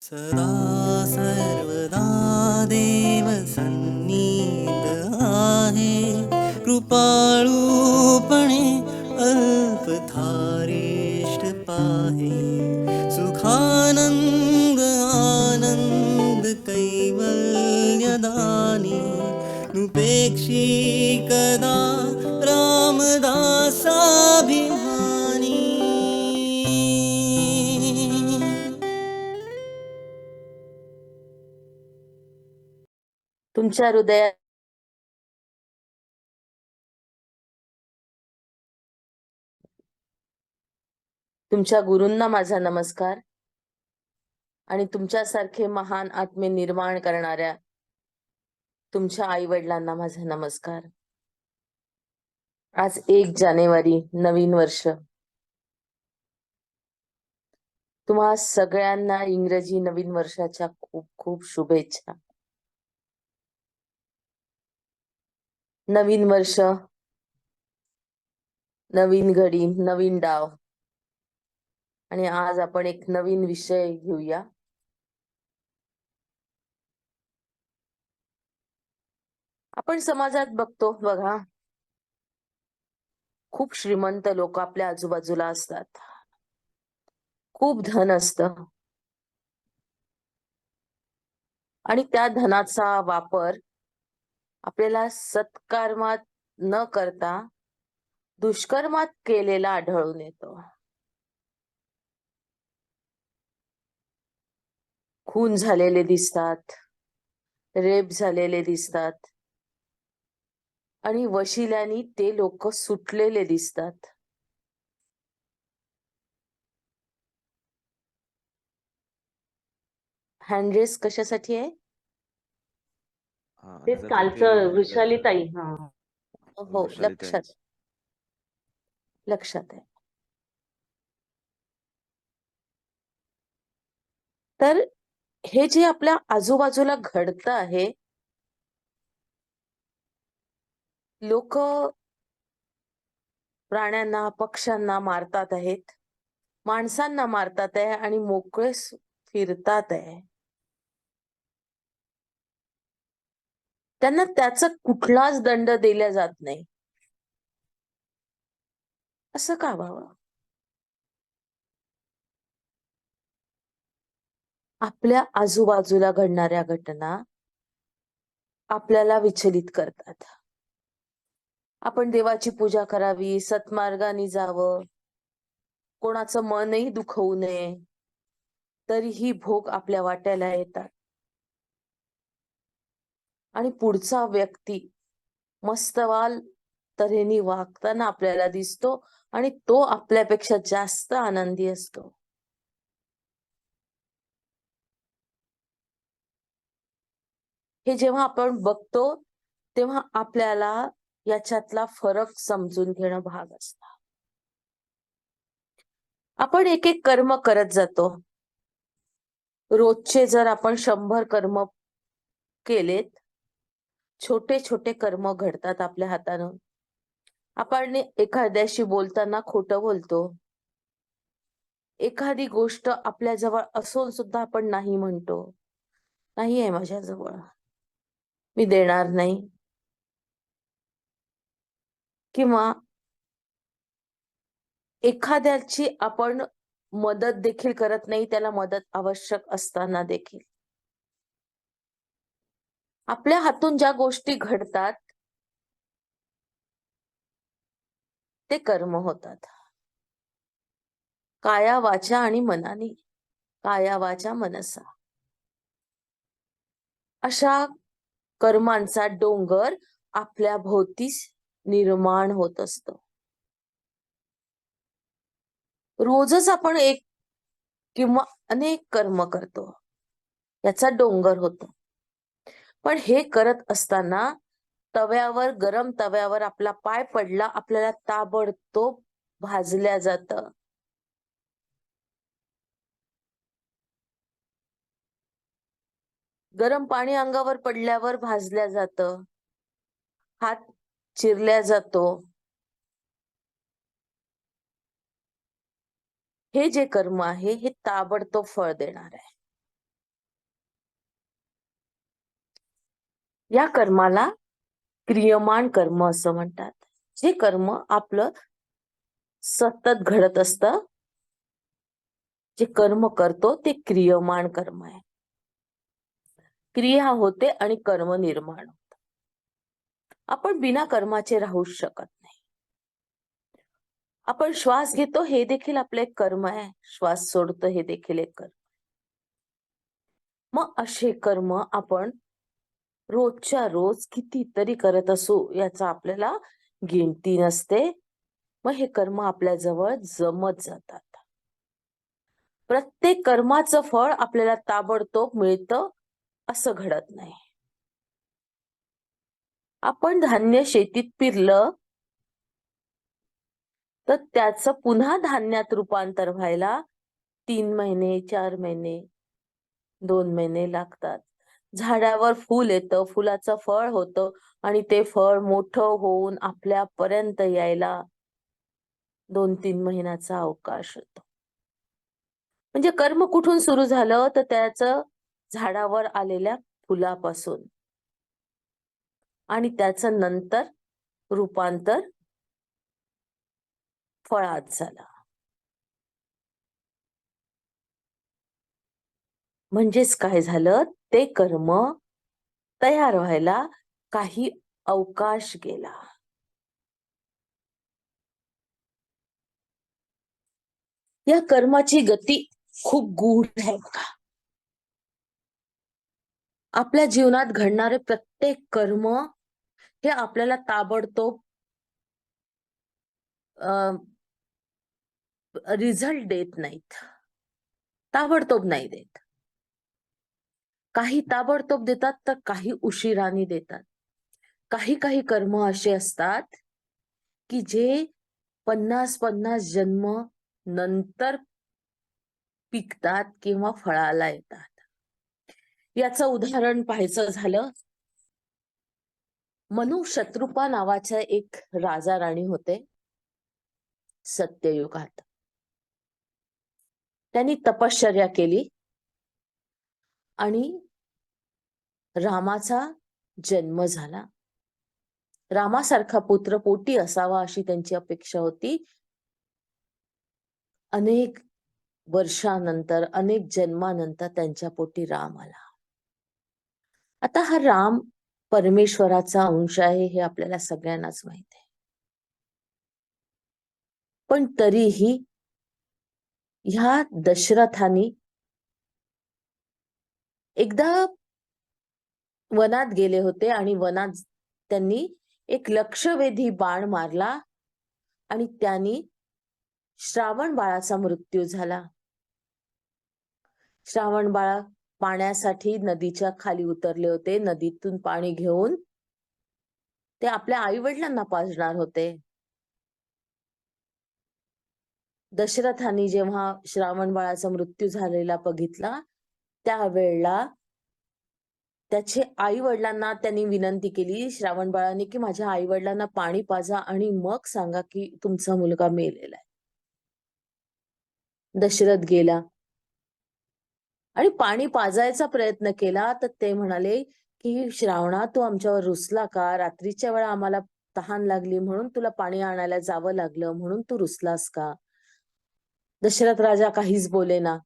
सदा सर्वदा देव सन्निध आहे, कृपाळूपणे अल्पथारिष्ट पाहे. सुखानंद आनंद कैवल्यदानी, नुपेक्षी कदा रामदासाभिमानी. तुमच्या हृदयात तुमच्या गुरूंना माझा नमस्कार आणि तुमच्यासारखे महान आत्मे निर्माण करणाऱ्या तुमच्या आई वडिलांना माझा नमस्कार. आज 1 जानेवारी नवीन वर्ष. तुम्हा सगळ्यांना इंग्रजी नवीन वर्षाच्या खूप खूप शुभेच्छा. नवीन वर्ष, नवीन घडी, नवीन डाव. आणि आज आपण एक नवीन विषय घेऊया. आपण समाजात बघतो बघा, खूप श्रीमंत लोक आपल्या आजूबाजूला असतात, खूप धन असतं आणि त्या धनाचा वापर आपल्याला सत्कर्मात न करता दुष्कर्मात केलेला आढळून येतो. खून झालेले दिसतात, रेप झालेले दिसतात आणि वशिल्यानी ते लोक सुटलेले दिसतात. हँडरेस कशासाठी आहे? ते कालचं वृषालीताई. हो, लक्षात आहे. तर हे जे आपल्या आजूबाजूला घडतं आहे, लोक प्राण्यांना पक्ष्यांना मारतात आहेत, माणसांना मारतात आहे आणि मोकळे फिरतात आहे. त्यांना त्याचा कुठलाच दंड दिला जात नाही. असं का व्हावं? आपल्या आजूबाजूला घडणाऱ्या घटना आपल्याला विचलित करतात. आपण देवाची पूजा करावी, सत्मार्गाने जावं, कोणाचं मनही दुखवू नये, तरीही भोग आपल्या वाट्याला येतात आणि पुढचा व्यक्ती मस्तवाल तऱ्हेने वागताना आपल्याला दिसतो आणि तो आपल्यापेक्षा जास्त आनंदी असतो. हे जेव्हा आपण बघतो तेव्हा आपल्याला याच्यातला फरक समजून घेणं भाग असतं. आपण एक एक कर्म करत जातो. रोजचे जर आपण 100 कर्म केलेत, छोटे छोटे कर्म घडतात आपल्या हातानं. आपण एखाद्याशी बोलताना खोटं बोलतो, एखादी गोष्ट आपल्या जवळ असून सुद्धा आपण नाही म्हणतो, नाही आहे माझ्या जवळ, मी देणार नाही. किंवा एखाद्याची आपण मदत देखील करत नाही, त्याला मदत आवश्यक असताना देखील. आपल्या हातून ज्या गोष्टी घडतात ते कर्म होतात. काया वाचा आणि मनाने, काया वाचा मनसा, अशा कर्मांचा डोंगर आपल्या भोवती निर्माण होत असतो. रोजच आपण एक किंवा अनेक कर्म करतो, याचा डोंगर होतो. पण हे करत असताना तव्यावर, गरम तव्यावर आपला पाय पडला, आपल्याला ताबडतोब भाजल्या जातं. गरम पाणी अंगावर पडल्यावर भाजल्या जातं, हात चिरल्या जातो. हे जे कर्म आहे हे ताबडतोब फळ देणार आहे. या कर्माला क्रियमान कर्म असं म्हणतात. जे कर्म आपलं सतत घडत असतं, जे कर्म करतो ते क्रियमान कर्म आहे. क्रिया होते आणि कर्म निर्माण होतं. आपण बिना कर्माचे राहूच शकत नाही. आपण श्वास घेतो हे देखील आपलं एक कर्म आहे. श्वास सोडतो हे देखील एक कर्म. मग असे कर्म आपण रोजच्या रोज कितीतरी करत असू याचा आपल्याला गिनती नसते. मग हे कर्म आपल्या जवळ जमत जातात. प्रत्येक कर्माचं फळ आपल्याला ताबडतोब मिळतं असं घडत नाही. आपण धान्य शेतीत पेरलं तर त्याचं पुन्हा धान्यात रूपांतर व्हायला 3 महिने, 4 महिने, 2 महिने लागतात. झाडावर फूल येतं, फुलाचं फळ होतं आणि ते फळ मोठं होऊन आपल्यापर्यंत यायला 2-3 महिन्याचा अवकाश होतो. म्हणजे कर्म कुठून सुरू झालं तर त्याचं झाडावर आलेल्या फुलापासून आणि त्याचं नंतर रूपांतर फळात झालं. म्हणजेच काय झालं, ते कर्म तयार व्हायला काही अवकाश गेला. या कर्माची गती खूप गूढ आहे बघा. आपल्या जीवनात घडणारे प्रत्येक कर्म हे आपल्याला ताबडतोब रिझल्ट देत नाहीत. ताबडतोब नाही देत. काही ताबडतोब देतात तर काही उशिराने देतात. काही काही कर्म असे असतात की जे 50-50 जन्म नंतर पिकतात किंवा फळाला येतात. याचं उदाहरण पाहायचं झालं, मनु शत्रुपा नावाचे एक राजा राणी होते सत्ययुगात. त्यांनी तपश्चर्या केली आणि रामाचा जन्म झाला. रामासारखा पुत्र पोटी असावा अशी त्यांची अपेक्षा होती. अनेक वर्षानंतर, अनेक जन्मानंतर त्यांच्या पोटी राम आला. आता हा राम परमेश्वराचा अंश आहे हे आपल्याला सगळ्यांनाच माहित आहे. पण तरीही ह्या दशरथानी एकदा वनात गेले होते आणि वनात त्यांनी एक लक्षवेधी बाण मारला आणि त्यांनी श्रावण बाळाचा मृत्यू झाला. श्रावण बाळ पाण्यासाठी नदीच्या खाली उतरले होते. नदीतून पाणी घेऊन ते आपल्या आई वडिलांना पाजणार होते. दशरथानी जेव्हा श्रावण बाळाचा मृत्यू झालेला बघितला त्यावेळेला त्याचे आई वडिलांना त्यांनी विनंती केली श्रावण बाळाने की माझ्या आई वडिलांना पाणी पाजा आणि मग सांगा की तुमचा मुलगा मेलेला आहे. दशरथ गेला आणि पाणी पाजायचा प्रयत्न केला तर ते म्हणाले की श्रावणा तू आमच्यावर रुसला का? रात्रीच्या वेळा आम्हाला तहान लागली म्हणून तुला पाणी आणायला जावं लागलं म्हणून तू रुसलास का? दशरथ राजा काहीच बोलेना.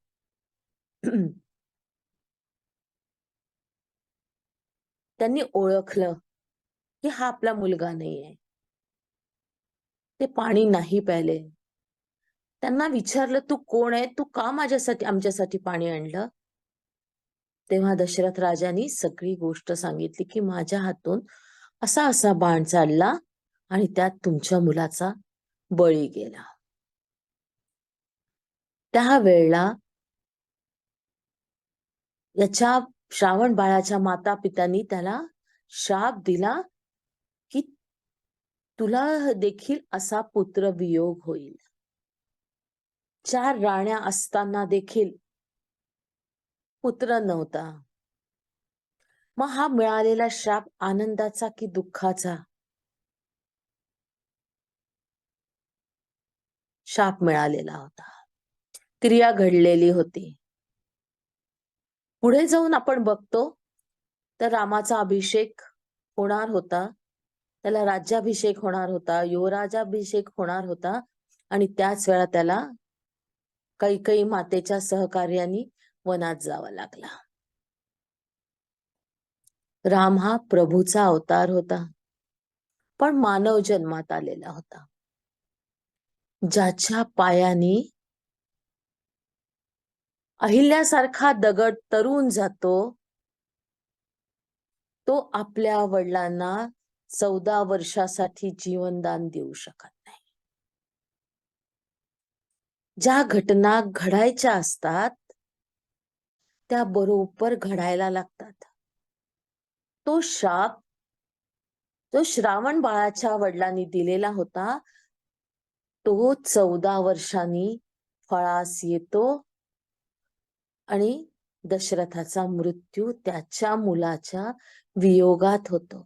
त्यांनी ओळखलं की हा आपला मुलगा नाहीये. ते पाणी नाही प्यायले. त्यांना विचारलं तू कोण आहे? तू का माझ्यासाठी आमच्यासाठी पाणी आणलं? तेव्हा दशरथ राजांनी सगळी गोष्ट सांगितली की माझ्या हातून असा असा बाण चालला आणि त्यात तुमच्या मुलाचा बळी गेला. त्यावेळेला याच्या श्रावण बाळाच्या माता पित्यांनी त्याला शाप दिला की तुला देखील असा पुत्र वियोग होईल. 4 राण्या असताना देखील पुत्र नव्हता. मग हा मिळालेला शाप आनंदाचा की दुःखाचा? शाप मिळालेला होता. क्रिया घडलेली होती. पुढे जाऊन आपण बघतो तर रामाचा अभिषेक होणार होता, त्याला राज्याभिषेक होणार होता, युवराजाभिषेक होणार होता, आणि त्याच वेळा त्याला कैकेयी मातेच्या सहकार्याने वनात जावं लागला. राम हा प्रभूचा अवतार होता, पण मानव जन्मात आलेला होता. ज्याच्या पायाने अहिल्यासारखा दगड तरून जातो, तो आपल्या वडिलांना 14 वर्षासाठी जीवनदान देऊ शकत नाही. ज्या घटना घडायच्या असतात त्या बरोबर घडायला लागतात. तो शाप जो श्रावण बाळाच्या वडिलांनी दिलेला होता, तो 14 वर्षांनी फळास येतो आणि दशरथाचा मृत्यू त्याच्या मुलाच्या वियोगात होतो.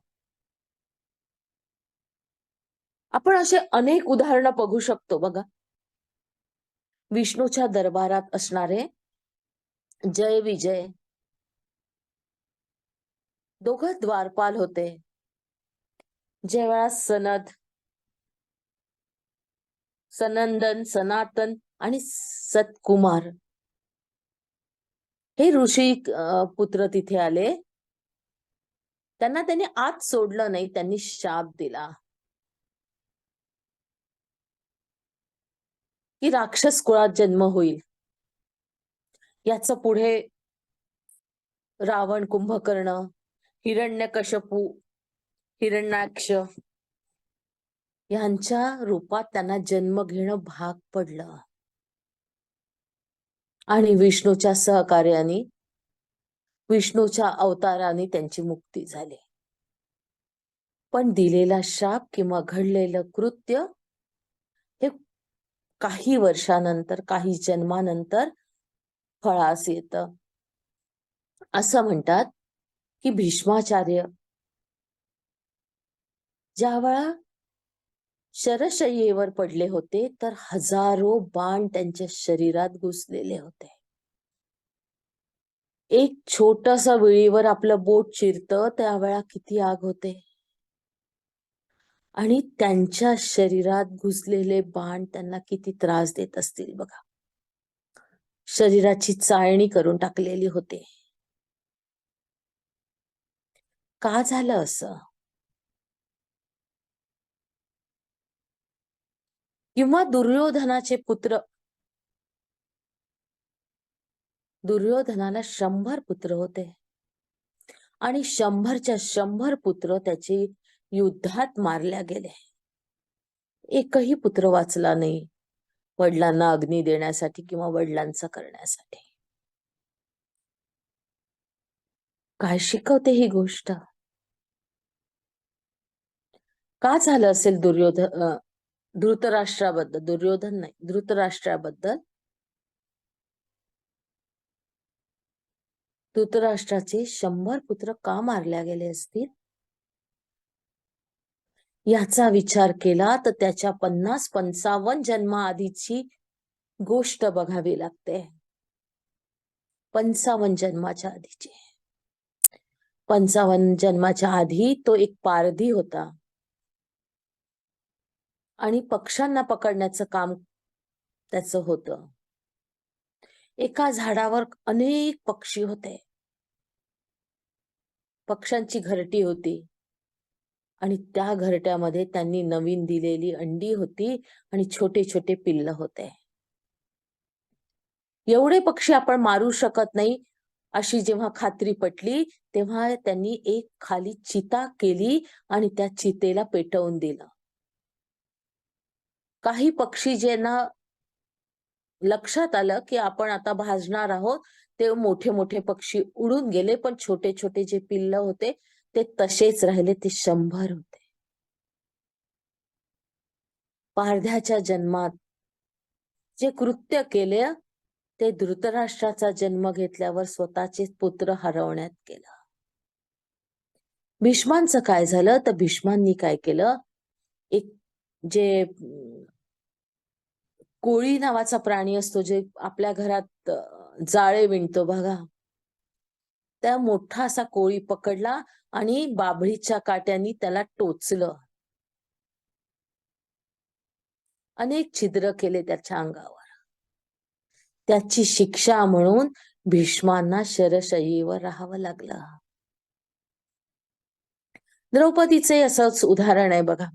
आपण असे अनेक उदाहरणं बघू शकतो बघा. विष्णूच्या दरबारात असणारे जय विजय दोघं द्वारपाल होते. जेव्हा सनंदन, सनातन आणि सतकुमार हे ऋषी पुत्र तिथे आले, त्यांना त्यांनी आत सोडलं नाही, त्यांनी शाप दिला की राक्षस कुळात जन्म होईल. याचं पुढे रावण, कुंभकर्ण, हिरण्यकश्यपू, हिरण्याक्ष यांच्या रूपात त्यांना जन्म घेणं भाग पडलं. आणि विष्णूच्या सहकार्याने, विष्णूच्या अवताराने त्यांची मुक्ती झाली. पण दिलेला शाप किंवा घडलेलं कृत्य हे काही वर्षानंतर, काही जन्मानंतर फळास येतं. असं म्हणतात की भीष्माचार्य ज्यावेळा शरशय्येवर पडले होते, तर हजारो बाण त्यांच्या शरीरात घुसलेले होते. एक छोटसा विळीवर आपलं बोट चिरतं त्यावेळा किती आग होते, आणि त्यांच्या शरीरात घुसलेले बाण त्यांना किती त्रास देत असतील बघा. शरीराची चाळणी करून टाकलेली होते. का झालं असं? किंवा दुर्योधनाचे पुत्र, दुर्योधनाला 100 पुत्र होते आणि 100च्या 100 पुत्र त्याचे युद्धात मारल्या गेले. एकही पुत्र वाचला नाही वडिलांना अग्नी देण्यासाठी किंवा वडिलांचं करण्यासाठी. काय शिकवते ही गोष्ट? का झालं असेल धृतराष्ट्राबद्दल, दुर्योधन नाही, धृतराष्ट्राबद्दल? धृतराष्ट्राचे 100 पुत्र का मारल्या गेले असतील? याचा विचार केला तर त्याच्या 50-55 जन्माआधीची गोष्ट बघावी लागते. 55 जन्माच्या आधीची. 55 जन्माच्या आधी तो एक पारधी होता आणि पक्ष्यांना पकडण्याचं काम त्याचं होतं. एका झाडावर अनेक पक्षी होते, पक्ष्यांची घरटी होती, आणि त्या घरट्यामध्ये त्यांनी नवीन दिलेली अंडी होती आणि छोटे छोटे पिल्ल होते. एवढे पक्षी आपण मारू शकत नाही अशी जेव्हा खात्री पटली, तेव्हा त्यांनी एक खाली चिता केली आणि त्या चितेला पेटवून दिलं. काही पक्षी ज्यांना लक्षात आलं की आपण आता भाजणार आहोत, ते मोठे मोठे पक्षी उडून गेले, पण छोटे छोटे जे पिल्ल होते ते तसेच राहिले. ते 100 होते. पारध्याच्या जन्मात जे कृत्य केले ते धृतराष्ट्राचा जन्म घेतल्यावर स्वतःचे पुत्र हरवण्यात केलं. भीष्मांचं काय झालं तर भीष्मांनी काय केलं, एक जे कोळी नावाचा प्राणी असतो, जे आपल्या घरात जाळे विणतो बघा, त्या मोठा असा कोळी पकडला आणि बाभळीच्या काट्यांनी त्याला टोचलं. अनेक छिद्र केले त्याच्या अंगावर. त्याची शिक्षा म्हणून भीष्मांना शरशय्येवर राहावं लागलं. द्रौपदीचे असंच उदाहरण आहे बघा.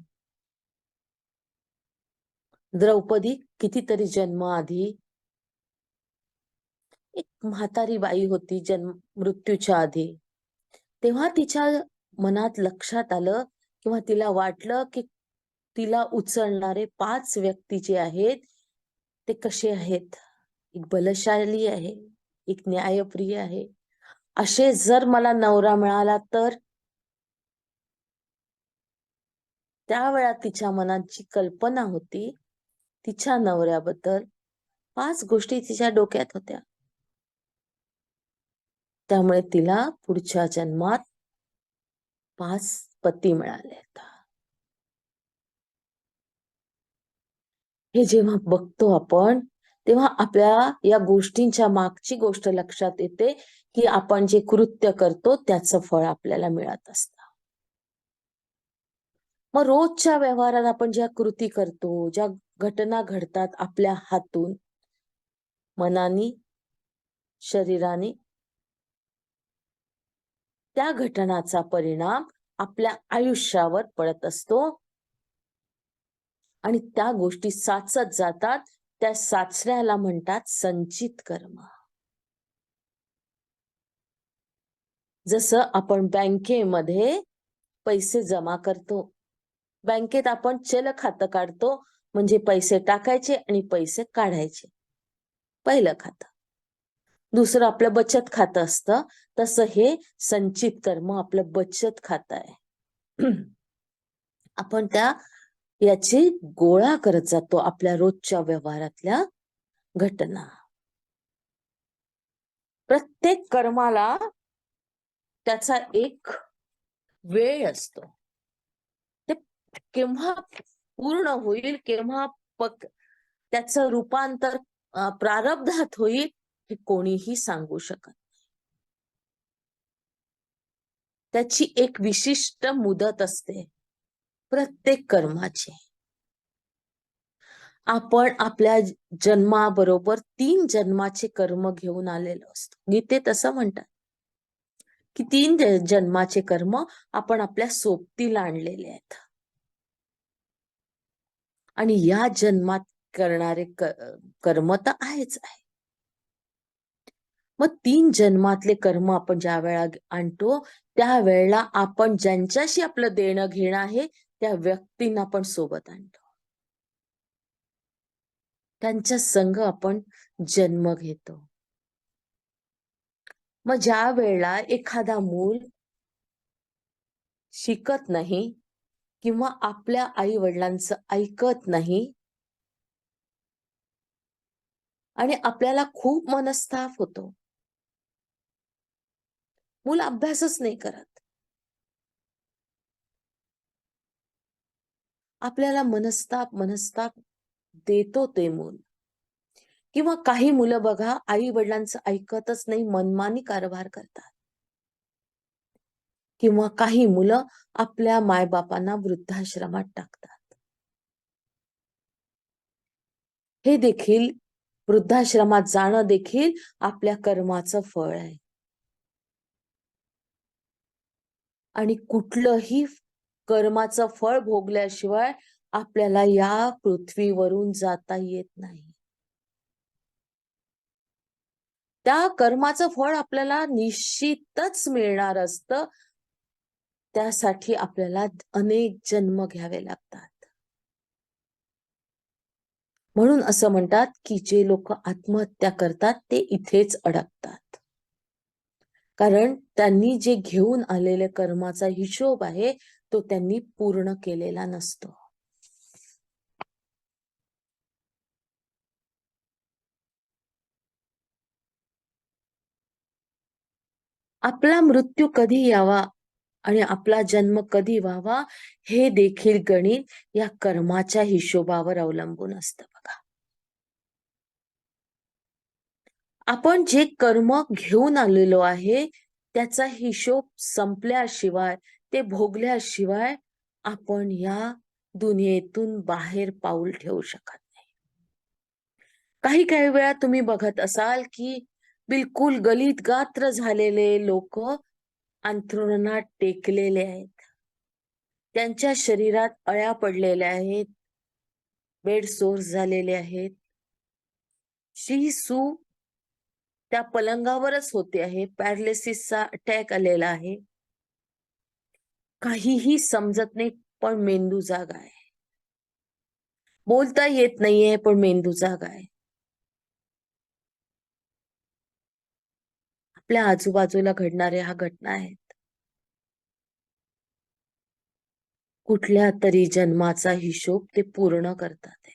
द्रौपदी कितीतरी जन्म आधी एक म्हातारी बाई होती मृत्यूच्या आधी. तेव्हा तिच्या मनात लक्षात आलं किंवा तिला वाटलं की तिला उचलणारे 5 व्यक्ती जे आहेत ते कसे आहेत. एक बलशाली आहे, एक न्यायप्रिय आहे. असे जर मला नवरा मिळाला तर. त्यावेळा तिच्या मनात जी कल्पना होती तिच्या नवऱ्याबद्दल 5 गोष्टी तिच्या डोक्यात होत्या. त्यामुळे तिला पुढच्या जन्मात 5 पती मिळालेत. हे जेव्हा बघतो आपण तेव्हा आपल्या या गोष्टींच्या मागची गोष्ट लक्षात येते की आपण जे कृत्य करतो त्याचं फळ आपल्याला मिळत असतं. मग रोजच्या व्यवहारात आपण ज्या कृती करतो, ज्या घटना घडतात आपल्या हातून, मनानी, शरीराने, त्या घटनाचा परिणाम आपल्या आयुष्यावर पडत असतो आणि त्या गोष्टी साचत जातात. त्या साचण्याला म्हणतात संचित कर्म. जसं आपण बँकेमध्ये पैसे जमा करतो, बँकेत आपण चल खातं काढतो, म्हणजे पैसे टाकायचे आणि पैसे काढायचे, पहिलं खातं. दुसरं आपलं बचत खातं असतं. तसं हे संचित कर्म आपलं बचत खातं आहे. आपण याची गोळा करत जातो आपल्या रोजच्या व्यवहारातल्या घटना. प्रत्येक कर्माला त्याचा एक वेळ असतो. ते केव्हा पूर्ण होईल, केव्हा त्याचं रूपांतर प्रारब्धात होईल हे कोणीही सांगू शकत नाही. त्याची एक विशिष्ट मुदत असते प्रत्येक कर्माची. आपण आपल्या जन्माबरोबर 3 जन्माचे कर्म घेऊन आलेलो असतो. गीतेत असं म्हणतात की 3 जन्माचे कर्म आपण आपल्या सोबतीला आणलेले आहेत आणि या जन्मात करणारे कर्म तर आहेच आहे. मग 3 जन्मातले कर्म आपण ज्या वेळा आणतो त्यावेळेला आपण ज्यांच्याशी आपलं देणं घेणं आहे त्या व्यक्तींना आपण सोबत आणतो. त्यांच्या संग आपण जन्म घेतो. मग ज्या वेळेला एखादा मूल शिकत नाही किंवा आपल्या आई वडिलांचं ऐकत नाही आणि आपल्याला खूप मनस्ताप होतो, मूल अभ्यासच नाही करत, आपल्याला मनस्ताप देतो ते मूल. किंवा काही मुलं बघा आई वडिलांचं ऐकतच नाही, मनमानी कारभार करतात. किंवा काही मुलं आपल्या मायबापांना वृद्धाश्रमात टाकतात. हे देखील वृद्धाश्रमात जाणं देखील आपल्या कर्माचं फळ आहे. आणि कुठलंही कर्माचं फळ भोगल्याशिवाय आपल्याला या पृथ्वीवरून जाता येत नाही. त्या कर्माचं फळ आपल्याला निश्चितच मिळणार असतं. त्यासाठी आपल्याला अनेक जन्म घ्यावे लागतात. म्हणून असं म्हणतात की जे लोक आत्महत्या करतात ते इथेच अडकतात. कारण त्यांनी जे घेऊन आलेले कर्माचा हिशोब आहे तो त्यांनी पूर्ण केलेला नसतो. आपला मृत्यू कधी यावा आणि आपला जन्म कधी व्हावा हे देखील गणित या कर्माच्या हिशोबावर अवलंबून असतं बघा. आपण जे कर्म घेऊन आलेलो आहे त्याचा हिशोब संपल्याशिवाय, ते भोगल्याशिवाय आपण या दुनियेतून बाहेर पाऊल ठेवू शकत नाही. काही काही वेळा तुम्ही बघत असाल की बिलकुल गलित गात्र झालेले लोक अंथरुणात टेकलेले आहेत. त्यांच्या शरीरात अळ्या पडलेल्या आहेत, बेड सोर्स झालेले आहेत. शी सू त्या पलंगावरच होते आहे, पॅरालिसिसचा अटॅक आलेला आहे. काहीही समजत नाही, पण मेंदू जागा आहे. बोलता येत नाहीये, पण मेंदू जागा आहे. आपल्या आजूबाजूला घडणाऱ्या ह्या घटना आहेत. कुठल्या तरी जन्माचा हिशोब ते पूर्ण करतात.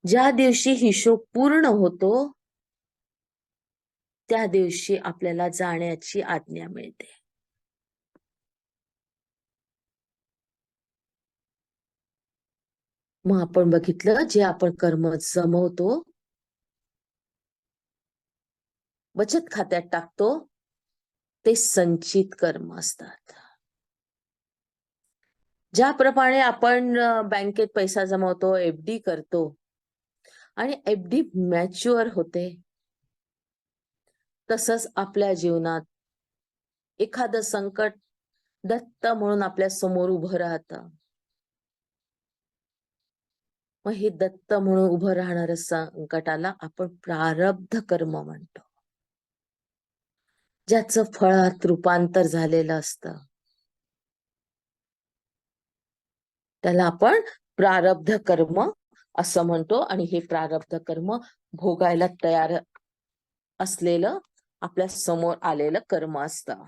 ज्या दिवशी हिशोब पूर्ण होतो, त्या दिवशी आपल्याला जाण्याची आज्ञा मिळते. मग आपण बघितलं, जे आपण कर्म जमवतो, बचत खात्यात टाकतो, ते संचित कर्म असतात. ज्याप्रमाणे आपण बँकेत पैसा जमवतो, एफडी करतो आणि एफडी मॅच्युअर होते, तसंच आपल्या जीवनात एखादं संकट दत्त म्हणून आपल्या समोर उभं राहतं. मग हे दत्त म्हणून उभं राहणाऱ्या संकटाला आपण प्रारब्ध कर्म म्हणतो, ज्याचं फळात रूपांतर झालेलं असतं. त्याला आपण प्रारब्ध कर्म असं म्हणतो. आणि हे प्रारब्ध कर्म भोगायला तयार असलेलं, आपल्या समोर आलेलं कर्म असतं.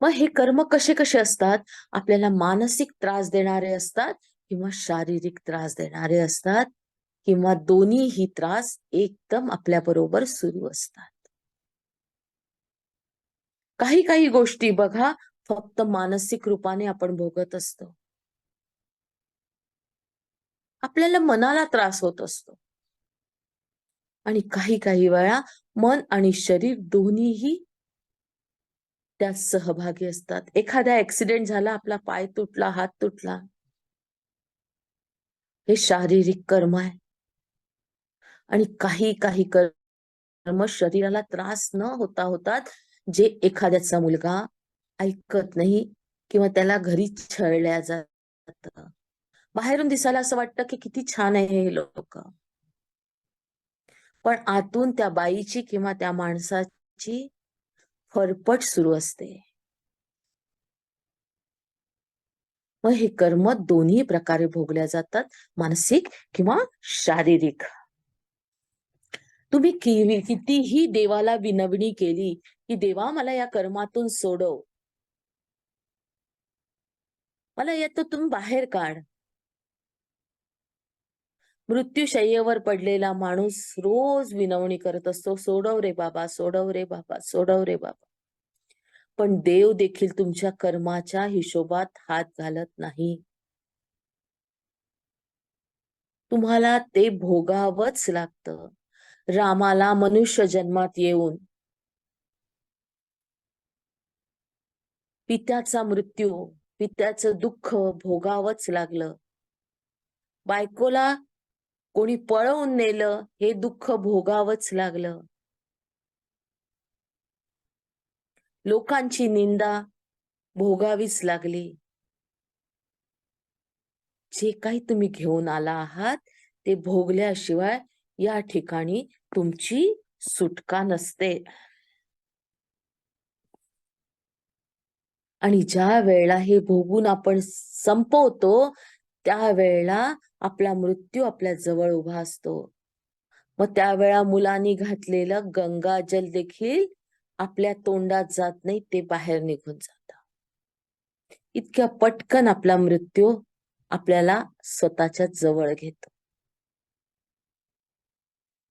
मग हे कर्म कसे कसे असतात? आपल्याला मानसिक त्रास देणारे असतात किंवा शारीरिक त्रास देणारे असतात, किंवा दोन्हीही त्रास एकदम आपल्या बरोबर सुरू असतात. काही काही गोष्टी बघा, फक्त मानसिक रूपाने आपण भोगत असतो. आपल्याला मनाला त्रास होत असतो. आणि काही काही वेळा मन आणि शरीर दोन्हीही त्यात सहभागी असतात. एखादा ऍक्सिडेंट झाला, आपला पाय तुटला, हात तुटला, हे शारीरिक कर्म आहे. आणि काही काही कर्म शरीराला त्रास न होता होतात, जे एखाद्याचा मुलगा ऐकत नाही किंवा त्याला घरी छळल्या जात. बाहेरून दिसायला असं वाटतं की किती छान आहे हे लोक, पण आतून त्या बाईची किंवा त्या माणसाची फरफट सुरू असते. मग हे कर्म दोन्ही प्रकारे भोगल्या जातात, मानसिक किंवा शारीरिक. तुम्ही कितीही देवाला विनवणी केली की देवा मला या कर्मातून सोडव, मला यातून बाहेर काढ. मृत्यूशय्येवर पडलेला माणूस रोज विनवणी करत असतो, सोडव रे बाबा, सोडव रे बाबा, सोडव रे बाबा. पण देव देखील तुमच्या कर्माच्या हिशोबात हात घालत नाही. तुम्हाला ते भोगावंच लागतं. रामाला मनुष्य जन्मात येऊन पित्याचा मृत्यू, पित्याचं दुःख भोगावंच लागलं. बायकोला कोणी पळवून नेलं, हे दुःख भोगावंच लागलं. लोकांची निंदा भोगावीच लागली. जे काही तुम्ही घेऊन आला आहात, ते भोगल्याशिवाय या ठिकाणी तुमची सुटका नसते. आणि ज्या वेळेला हे भोगून आपण संपवतो, त्यावेळेला आपला मृत्यू आपल्या जवळ उभा असतो. मग त्यावेळा मुलांनी घातलेलं गंगाजल देखील आपल्या तोंडात जात नाही, ते बाहेर निघून जात. इतक्या पटकन आपला मृत्यू आपल्याला स्वतःच्या जवळ घेतो.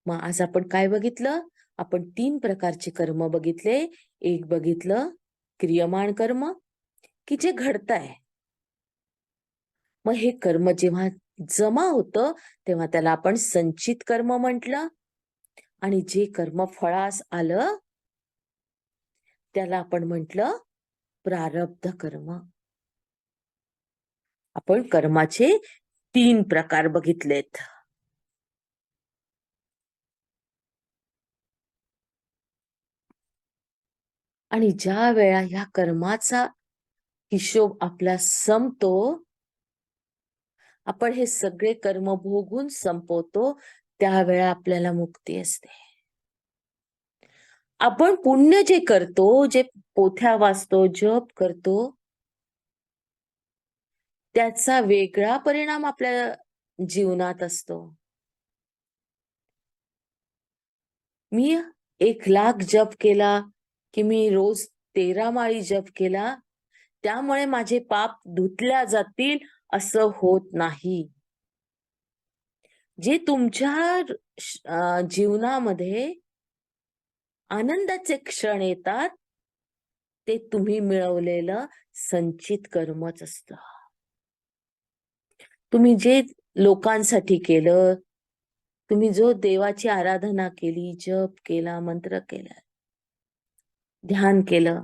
मग आज आपण काय बघितलं? आपण 3 प्रकारचे कर्म बघितले. एक बघितलं क्रियमाण कर्म, की जे घडतंय. मग हे कर्म जेव्हा जमा होतं तेव्हा त्याला आपण संचित कर्म म्हटलं. आणि जे कर्म फळास आलं त्याला आपण म्हटलं प्रारब्ध कर्म. आपण कर्माचे 3 प्रकार बघितलेत. आणि ज्या वेळा ह्या कर्माचा हिशोब आपला संपतो, आपण हे सगळे कर्म भोगून संपवतो, त्यावेळा आपल्याला मुक्ती असते. आपण पुण्य जे करतो, जे पोथ्या वाचतो, जप करतो, त्याचा वेगळा परिणाम आपल्या जीवनात असतो. मी 1,00,000 जप केला की मी रोज 13 माळी जप केला, त्यामुळे माझे पाप धुतल्या जातील असं होत नाही. जे तुमच्या जीवनामध्ये आनंदाचे क्षण येतात, ते तुम्ही मिळवलेलं संचित कर्मच असतं. तुम्ही जे लोकांसाठी केलं, तुम्ही जो देवाची आराधना केली, जप केला, मंत्र केला, ध्यान केलं,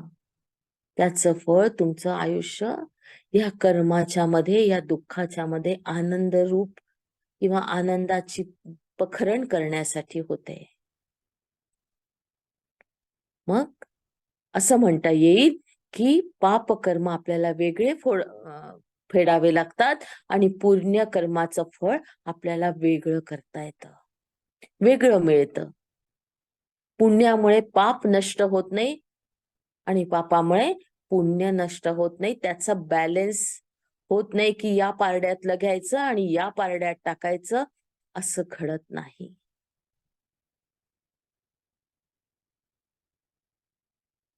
त्याचं फळ तुमचं आयुष्य या कर्माच्या मध्ये, या दुःखाच्या मध्ये आनंद रूप किंवा आनंदाची पखरण करण्यासाठी होते. मग असं म्हणता येईल की पाप कर्म आपल्याला वेगळे फेडावे लागतात आणि पुण्य कर्माचं फळ आपल्याला वेगळं करता येतं, वेगळं मिळतं. पुण्यामुळे पाप नष्ट होत नाही आणि पापामुळे पुण्य नष्ट होत नाही. त्याचा बॅलन्स होत नाही की या पारड्यातलं घ्यायचं आणि या पारड्यात टाकायचं, असं घडत नाही.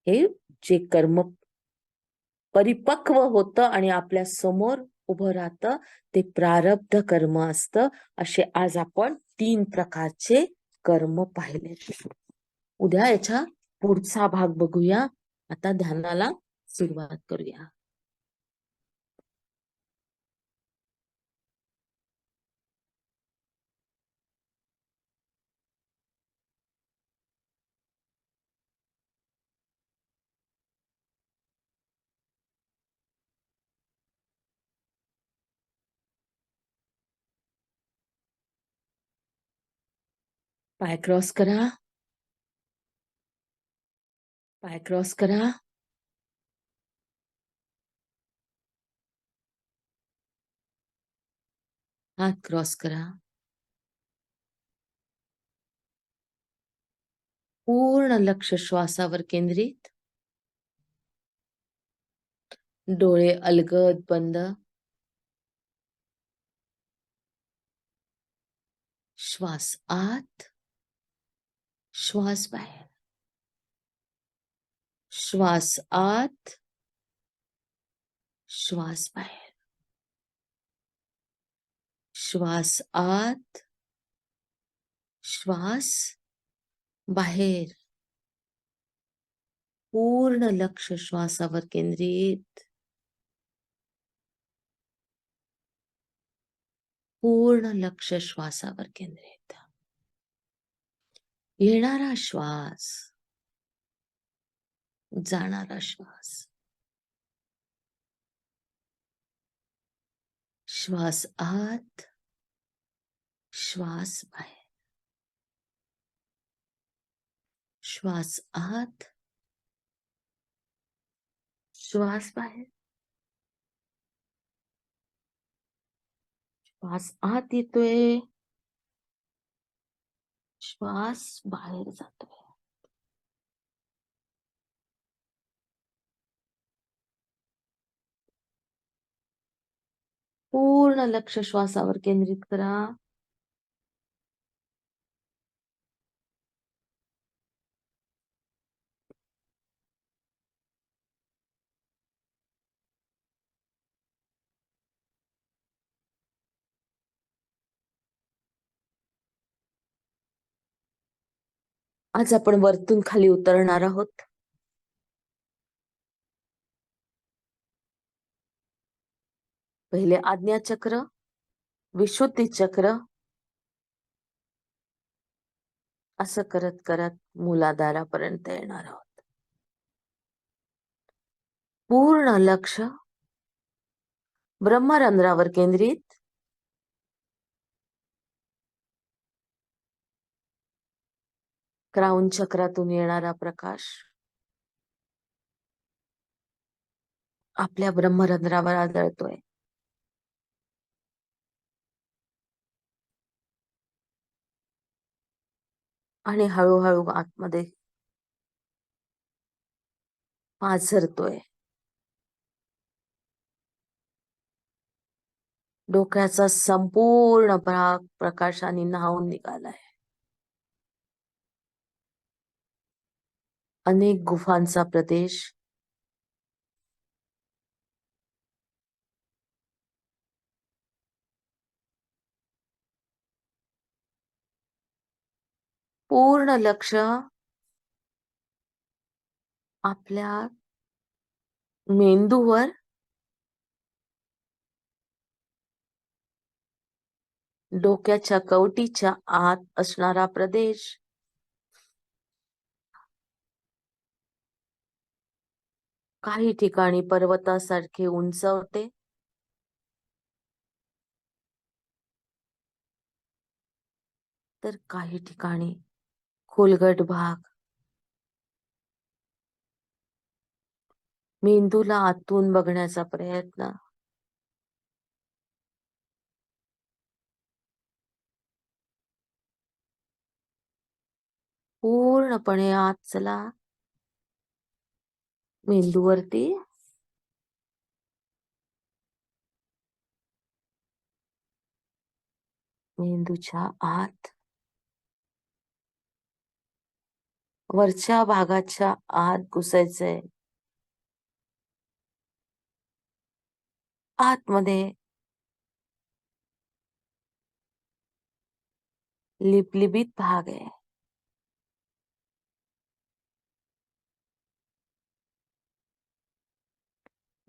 हे जे कर्म परिपक्व होतं आणि आपल्या समोर उभं राहतं, ते प्रारब्ध कर्म असतं. असे आज आपण 3 प्रकारचे कर्म पाहिले. उद्या याचा पुढचा भाग बघूया. आता ध्यानाला सुरुवात करूया. पाय क्रॉस करा, पाय क्रॉस करा. हात क्रॉस करा. पूर्ण लक्ष श्वासावर केंद्रित. डोळे अलगद बंद. श्वास आत, श्वास बाहेर. श्वास आत, श्वास बाहेर. श्वास आत, श्वास बाहेर. पूर्ण लक्ष श्वासावर केंद्रित. पूर्ण लक्ष श्वासावर केंद्रित. येणारा श्वास, जाणारा श्वास. श्वास आत, श्वास बाहेर. श्वास आत, श्वास बाहेर. श्वास आत येतोय, श्वास बाहेर जातोय. पूर्ण लक्ष श्वासावर केंद्रित करा. आज आपण वरतून खाली उतरणार आहोत. पहिले आज्ञाचक्र, विशुद्धी चक्र असं करत करत मूलाधारापर्यंत येणार आहोत. पूर्ण लक्ष ब्रह्मरंध्रावर केंद्रित. क्राउन चक्रातून येणारा प्रकाश आपल्या ब्रह्मरंध्रावर आदळतोय. आणि हळूहळू आतमध्ये पाझरतोय. डोक्याचा संपूर्ण भाग प्रकाशाने न्हावून निघालाय. अनेक गुफांचा प्रदेश पूर्ण लक्ष आपल्या मेंदूवर डोक्याच्या कवटीच्या आत असणारा प्रदेश काही ठिकाणी पर्वतासारखे उंचवते. तर काही ठिकाणी खोलगट भाग मेंदूला आतून बघण्याचा प्रयत्न. पूर्णपणे आत चला. मेंदूवरती मेंदूच्या आत वरच्या भागाच्या आत घुसायचंय. आतमध्ये लिपलिपित भाग आहे.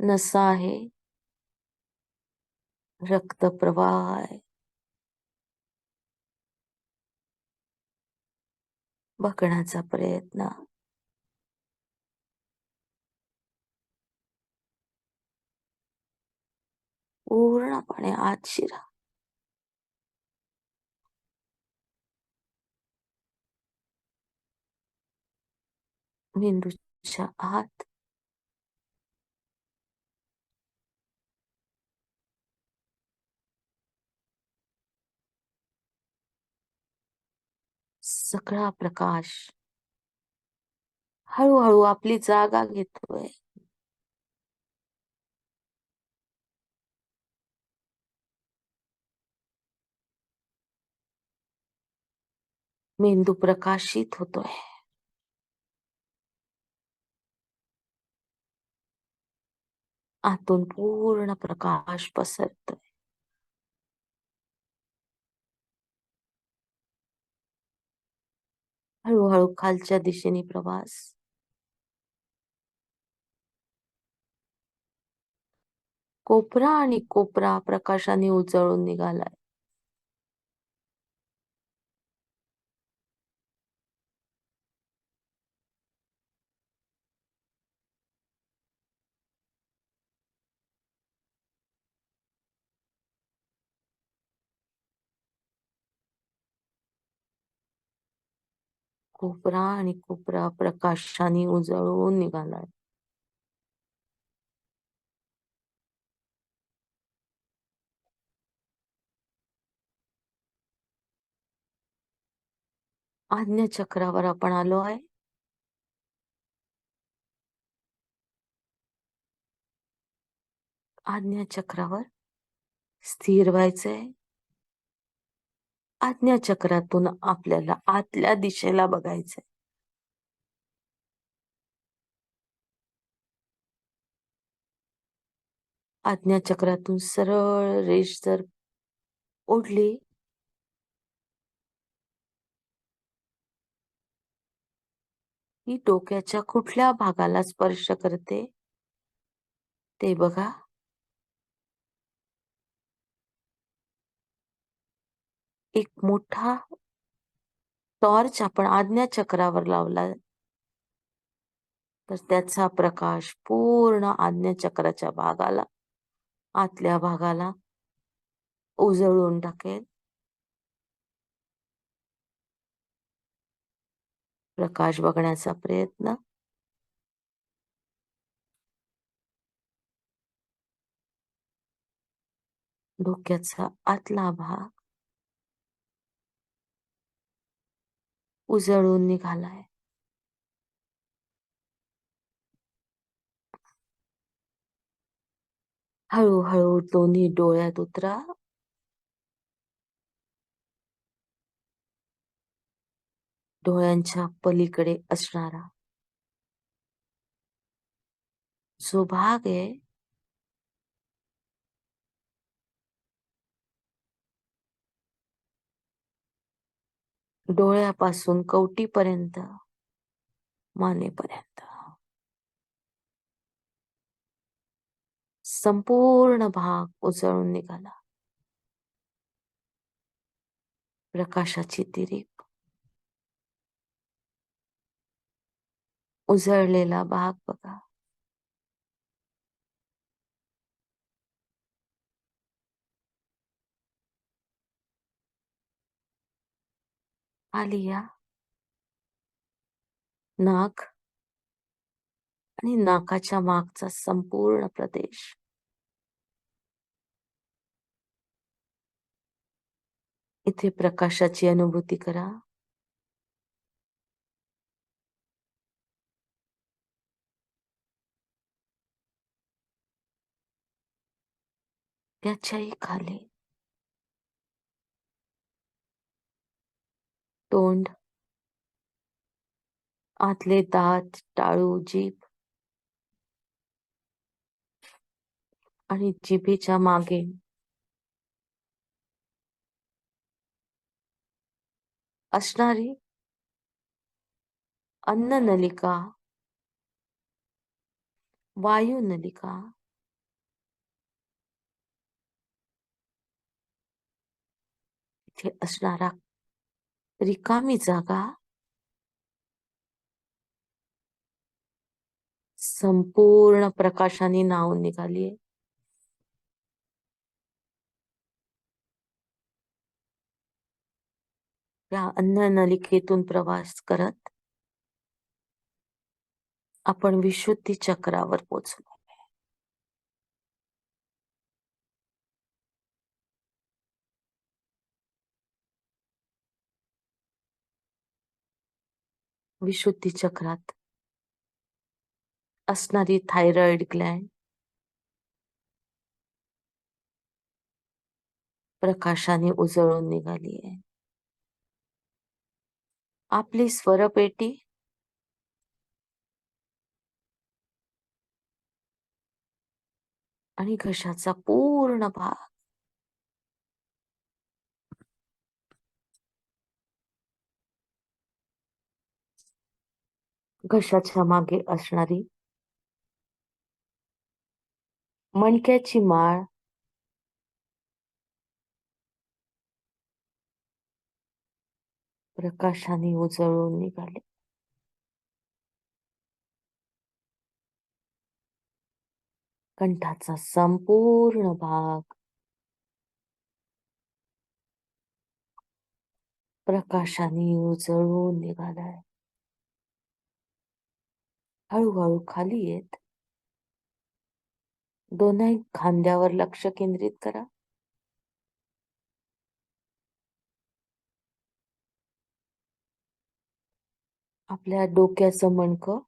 नसा आहे. रक्तप्रवाह आहे. बघण्याचा प्रयत्न. पूर्णपणे आत शिरा. मेंदूच्या आत सगळा प्रकाश हळूहळू आपली जागा घेतोय. मेंदू प्रकाशित होतोय. आतून पूर्ण प्रकाश पसरतोय. हळूहळू खालच्या दिशेने प्रवास. कोपरा आणि कोपरा प्रकाशाने उजळून निघालाय. कोपरा आणि कोपरा प्रकाशाने उजळून निघालाय. आज्ञा चक्रावर आपण आलो आहे. आज्ञा चक्रावर स्थिर व्हायचंय. आज्ञा चक्रातून आपल्याला आतल्या दिशेला बघायचंय. आज्ञा चक्रातून सरळ रेष जर ओढली ही डोक्याच्या कुठल्या भागाला स्पर्श करते ते बघा. एक मोठा टॉर्च आपण आज्ञाचक्रावर लावला तर त्याचा प्रकाश पूर्ण आज्ञाचक्राच्या भागाला, आतल्या भागाला उजळून टाकेल. प्रकाश बघण्याचा प्रयत्न. डोक्याचा आतला भाग उजळून निघालाय. हळूहळू दोन्ही डोळ्यात उतरा. डोळ्यांच्या पलीकडे असणारा जो भाग आहे डोळ्यापासून कवटीपर्यंत, मानेपर्यंत संपूर्ण भाग उजळून निघाला. प्रकाशाची तिरीप. उजळलेला भाग बघा. खाली या. नाक आणि नाकाच्या मागचा संपूर्ण प्रदेश. इथे प्रकाशाची अनुभूती करा. त्याच्याही खाली तोंड, आतले दात, टाळू, जीभ आणि जिभेच्या मागे असणारी अन्ननलिका, वायुनलिका, इथे असणारा रिकामी जागा संपूर्ण प्रकाशाने न्हाऊन निघालीये. या अन्ननलिकेतून प्रवास करत आपण विशुद्धी चक्रावर पोहोचलो. विशुद्धी चक्रात असणारी थायरॉइड ग्लँड प्रकाशाने उजळून निघाली आहे. आपली स्वरपेटी आणि घशाचा पूर्ण भाग घशाच्या मागे असणारी मणक्याची माळ प्रकाशाने उजळून निघाली. कंठाचा संपूर्ण भाग प्रकाशाने उजळून निघालाय. हळूहळू खाली येत दोन्ही खांद्यावर लक्ष केंद्रित करा. आपल्या डोक्याचं मणकं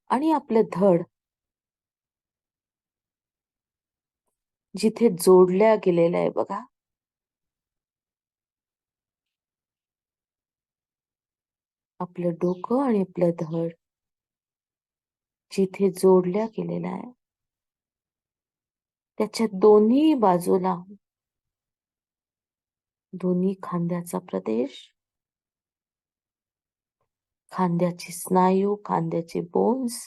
आणि आपलं धड जिथे जोडल्या गेलेलं आहे बघा, आपलं डोकं आणि आपलं धड जिथे जोडल्या गेलेलं आहे त्याच्या दोन्ही बाजूला दोन्ही खांद्याचा प्रदेश, खांद्याचे स्नायू, खांद्याचे बोन्स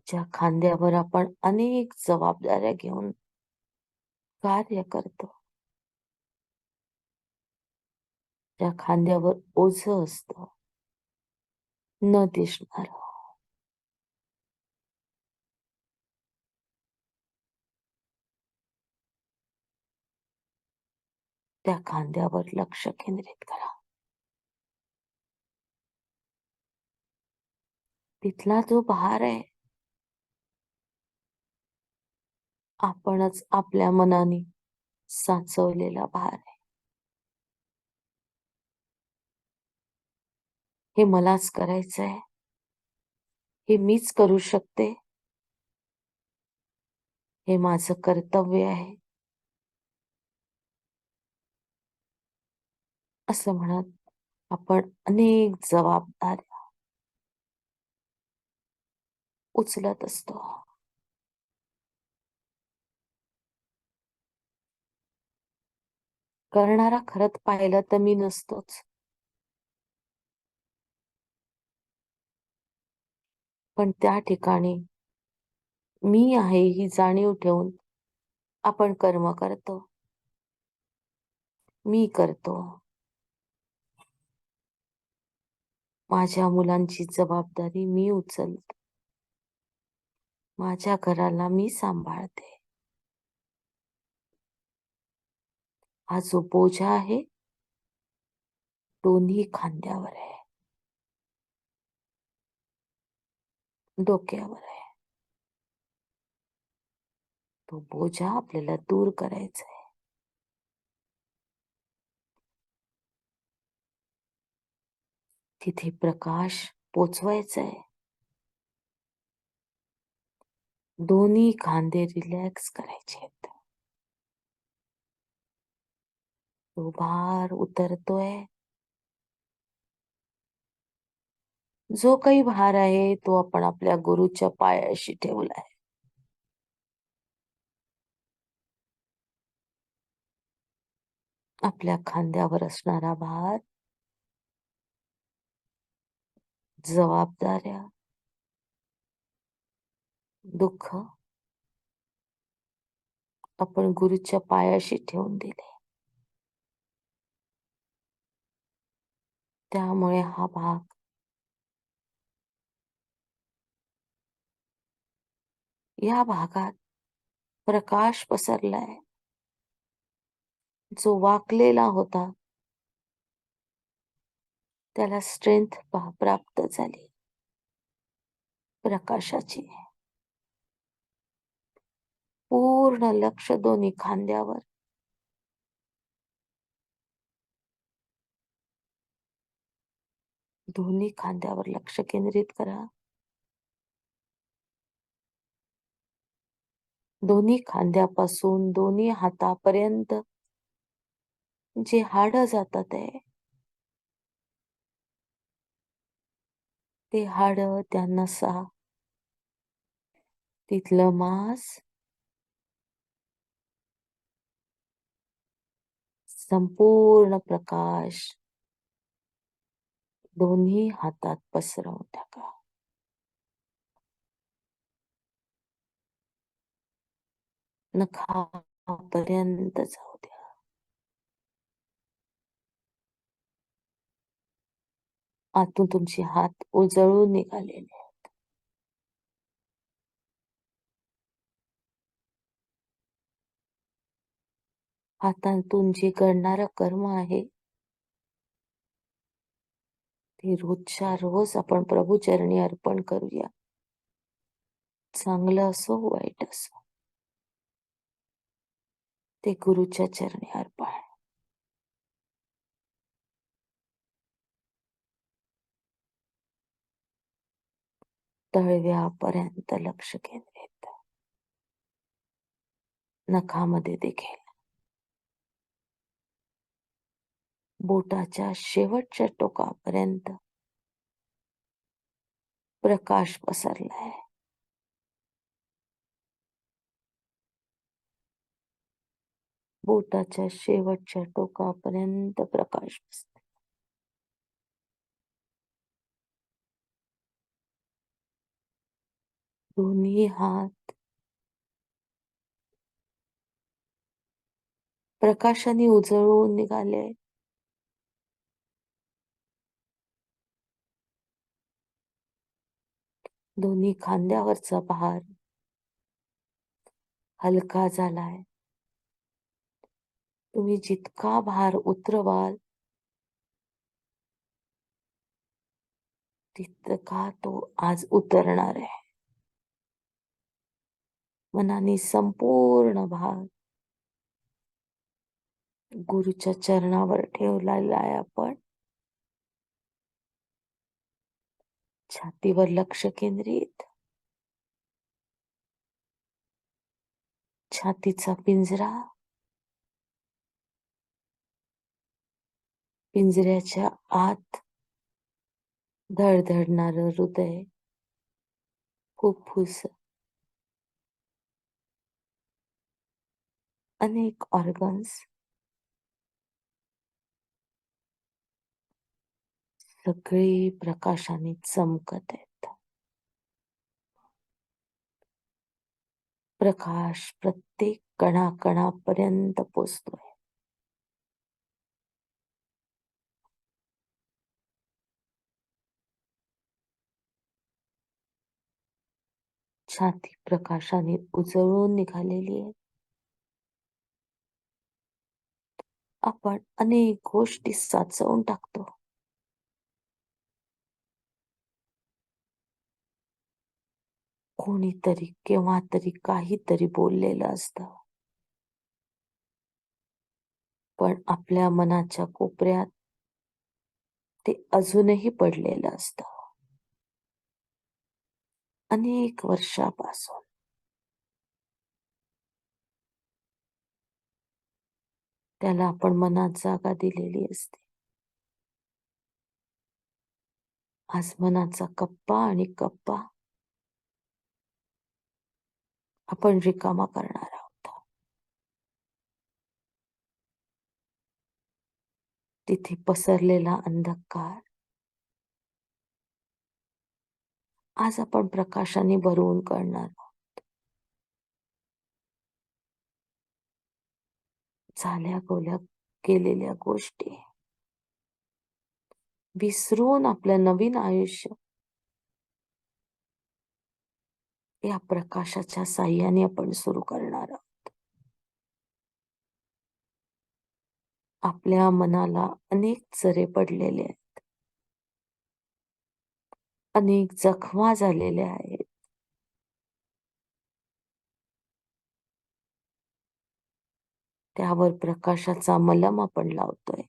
ज्या खांद्यावर आपण अनेक जबाबदाऱ्या घेऊन कार्य करतो, ज्या खांद्यावर ओझं असतं, न दिसणार, त्या खांद्यावर लक्ष केंद्रित करा. तिथला जो भार आहे, आपणच आपल्या मनाने साचवलेला भार आहे. हे मलाच करायचंय, हे मीच करू शकते, हे माझं कर्तव्य आहे, असं म्हणत आपण अनेक जबाबदाऱ्या उचलत असतो. करणारा खरंच पाहिलं तर मी नसतोच, पण त्या ठिकाणी मी आहे ही जाणीव ठेवून आपण कर्म करतो. मी करतो. माझ्या मुलांची जबाबदारी मी उचलतो. माझ्या घराला मी सांभाळते. हा जो बोजा आहे, दोन्ही खांद्यावर आहे, डोक्यावर आहे. तो बोजा आपल्याला दूर करायचा आहे. तिथे प्रकाश पोचवायचा आहे. दोन्ही खांदे रिलॅक्स करायचे आहेत. तो भार उतरतोय. जो काही भार आहे तो आपण आपल्या गुरुच्या पायाशी ठेवलाय. आपल्या खांद्यावर असणारा भार, जबाबदाऱ्या, दुःख आपण गुरुच्या पायाशी ठेवून दिले. त्यामुळे हा भाग या भागात प्रकाश पसरलाय. जो वाकलेला होता त्याला स्ट्रेंथ प्राप्त झाली प्रकाशाची. पूर्ण लक्ष दोन्ही खांद्यावर. दोन्ही खांद्यावर लक्ष केंद्रित करा. दोन्ही खांद्यापासून दोन्ही हातापर्यंत जे हाड जातात आहे, ते हाड, त्या नसा, तिथलं मांस संपूर्ण प्रकाश दोन्ही हातात पसरवून टाका. नखापर्यंत जाऊ द्या. आतून तुमचे हात उजळून निघालेले आहेत. हातातून जे घडणारं कर्म आहे, ते रोजच्या रोज आपण प्रभूचरणी अर्पण करूया. चांगलं असो वाईट असो, ते गुरुच्या चरणी अर्पण. तळव्यापर्यंत लक्ष केंद्रित. नखामध्ये देखील. बोटाच्या शेवटच्या टोकापर्यंत प्रकाश पसरलाय. बोटाच्या शेवटच्या टोकापर्यंत प्रकाश पसरलाय. दोन्ही हात प्रकाशाने उजळून निघाले. दोन्ही खांद्यावरचा भार हलका झालाय. तुम्ही जितका भार उतरवाल तितका तो आज उतरणार आहे. मनाने संपूर्ण भार गुरुच्या चरणावर ठेवलेला आहे. आपण छातीवर लक्ष केंद्रित, छातीचा पिंजरा, पिंजऱ्याच्या आत धडधडणार हृदय, फुफ्फुस, अनेक ऑर्गन्स सगळे प्रकाशाने चमकत आहेत. प्रकाश प्रत्येक कणाकणापर्यंत पोचतोय. छाती प्रकाशाने उजळून निघालेली आहे. आपण अनेक गोष्टी साचवून टाकतो. कोणीतरी केव्हा तरी काहीतरी बोललेलं असतं, पण आपल्या मनाच्या कोपऱ्यात ते अजूनही पडलेलं असतं. अनेक वर्षापासून त्याला आपण मनात जागा दिलेली असते. आज मनाचा कप्पा आणि कप्पा आपण रिकामा करणार आहोत. तिथे पसरलेला अंधकार आज आपण प्रकाशाने भरवून काढणार आहोत. झाल्या गोल्या केलेल्या गोष्टी विसरून आपलं नवीन आयुष्य या प्रकाशाच्या साह्याने आपण सुरू करणार आहोत. आपल्या मनाला अनेक चरे पडलेले आहेत, अनेक जखमा झालेल्या आहेत. त्यावर प्रकाशाचा मलम आपण लावतोय.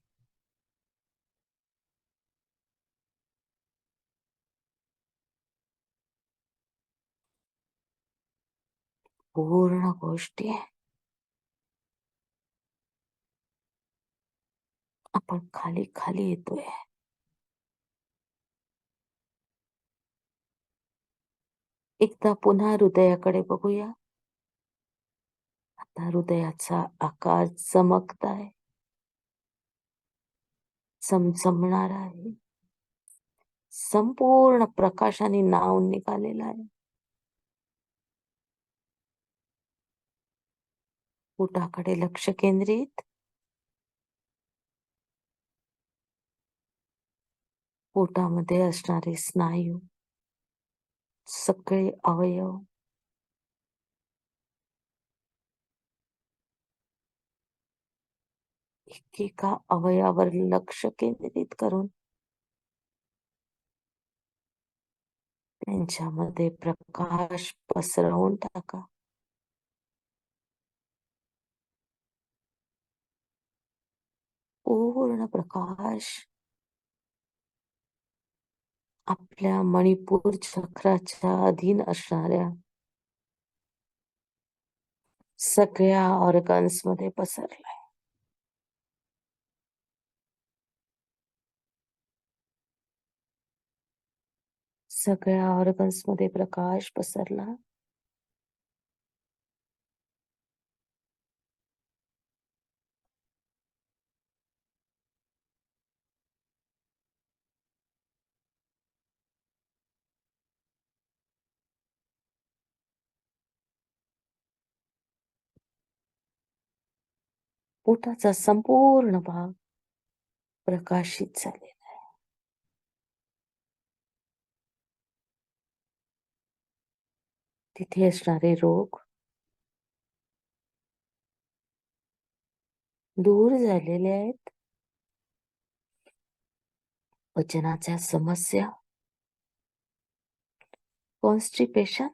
पूर्ण गोष्टी आपण खाली खाली येतोय. एकदा पुन्हा हृदयाकडे बघूया. आता हृदयाचा आकार चमकताय, चमचमणार आहे. संपूर्ण प्रकाशाने नावून निघालेला आहे. पोटाकडे लक्ष केंद्रित, पोटामध्ये असणारे स्नायू, सगळे अवयव एकेका अवयवावर लक्ष केंद्रित करून त्यांच्यामध्ये प्रकाश पसरवून टाका. पूर्ण प्रकाश आपल्या मणिपूर चक्राच्या अधीन असणाऱ्या सगळ्या ऑर्गन्स मध्ये पसरलाय. सगळ्या ऑर्गन्स मध्ये प्रकाश पसरला. पोटाचा संपूर्ण भाग प्रकाशित झालेला आहे. तिथे असणारे रोग दूर झालेले आहेत. पचनाच्या समस्या, कॉन्स्टिपेशन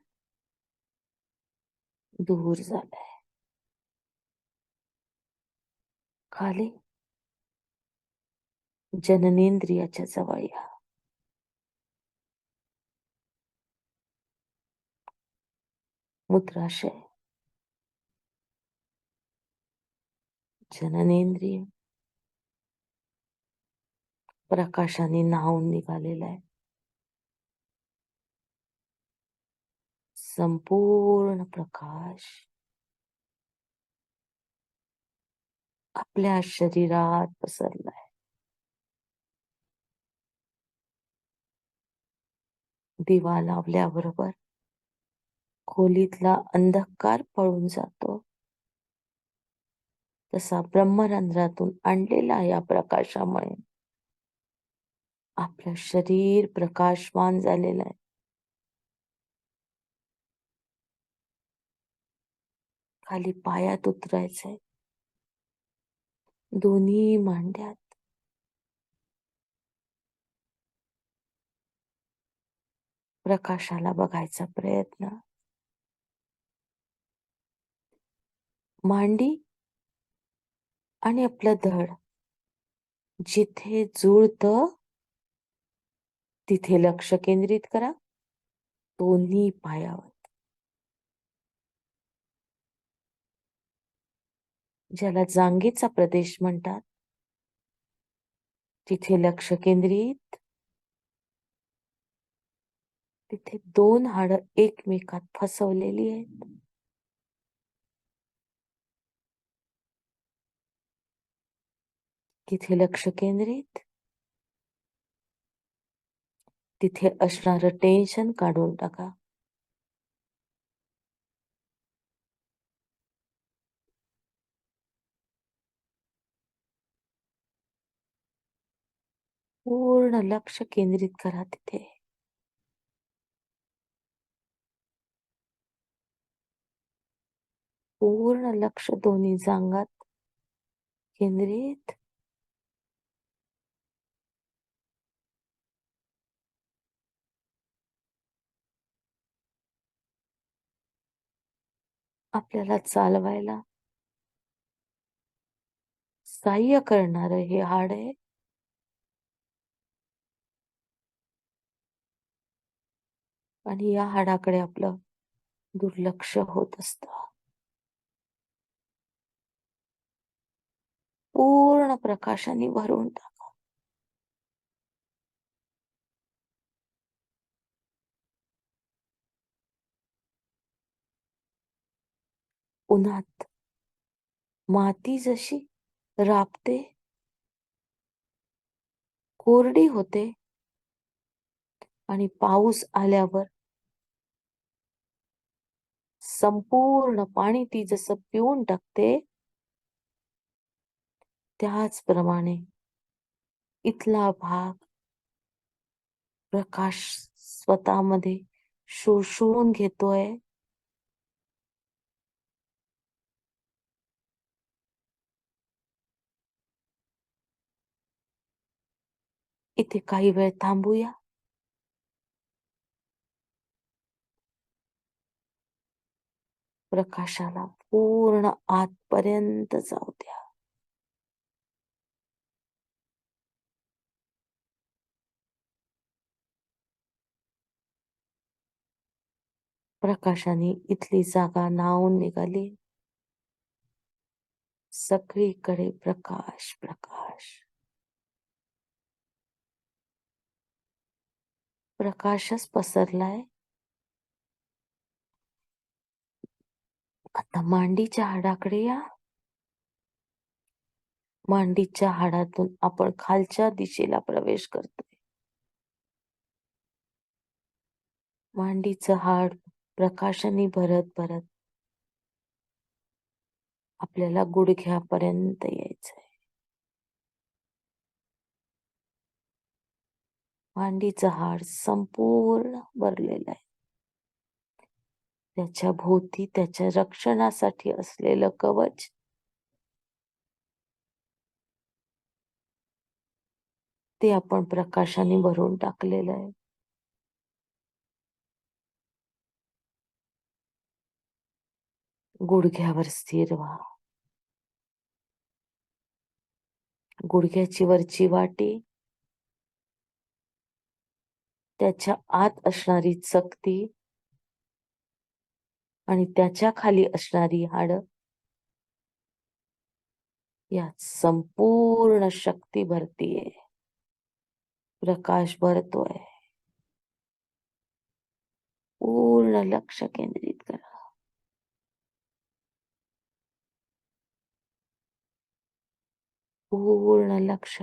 दूर झालंय. खाली जननेंद्रियाच्या जवळ या. मूत्राशय, जननेंद्रिय प्रकाशाने न्हावून निघालेला आहे. संपूर्ण प्रकाश आपल्या शरीरात पसरलाय. दिवा लावल्याबरोबर खोलीतला अंधकार पळून जातो. तसा ब्रह्मरंध्रातून आणलेला या प्रकाशामुळे आपलं शरीर प्रकाशवान झालेलं आहे. खाली पायात उतरायचंय. दोन्ही मांड्यात प्रकाशाला बघायचा प्रयत्न. मांडी आणि आपलं धड जिथे जुळतं तिथे लक्ष केंद्रित करा. दोन्ही पायावर. ज्याला जांघेचा प्रदेश म्हणतात तिथे लक्ष केंद्रित. तिथे दोन हाडं एकमेकात फसवलेली आहेत. तिथे लक्ष केंद्रित. तिथे असणारं टेन्शन काढून टाका. पूर्ण लक्ष केंद्रित करा तिथे. पूर्ण लक्ष दोन्ही जांघात केंद्रित. आपल्याला चालवायला सहाय्य करणारं हे हाड आहे. आणि या हाडाकडे आपलं दुर्लक्ष होत असतं. पूर्ण प्रकाशाने भरून टाका. उन्हात माती जशी राबते, कोरडी होते आणि पाऊस आल्यावर संपूर्ण पाणी ती जसं पिऊन टाकते, त्याचप्रमाणे इथला भाग प्रकाश स्वतःमध्ये शोषून घेतोय. इथे काही वेळ थांबूया. प्रकाशाला पूर्ण आतपर्यंत जाऊ द्या. प्रकाशाने इथली जागा न्हावून निघाली. सगळीकडे प्रकाश प्रकाश. प्रकाशच पसरलाय. आता मांडीच्या हाडाकडे या. मांडीच्या हाडातून आपण खालच्या दिशेला प्रवेश करतोय. मांडीचं हाड प्रकाशाने भरत भरत आपल्याला गुडघ्यापर्यंत यायचंय. मांडीचं हाड संपूर्ण भरलेलं आहे. त्याच्या भोवती त्याच्या रक्षणासाठी असलेलं कवच ते आपण प्रकाशाने भरून टाकलेलं आहे. गुडघ्यावर स्थिर व्हा. गुडघ्याची वरची वाटी, त्याच्या आत असणारी चकती आणि त्याच्या खाली असणारी हाडं यात संपूर्ण शक्ती भरतीये. प्रकाश भरतोय. पूर्ण लक्ष केंद्रित करा. पूर्ण लक्ष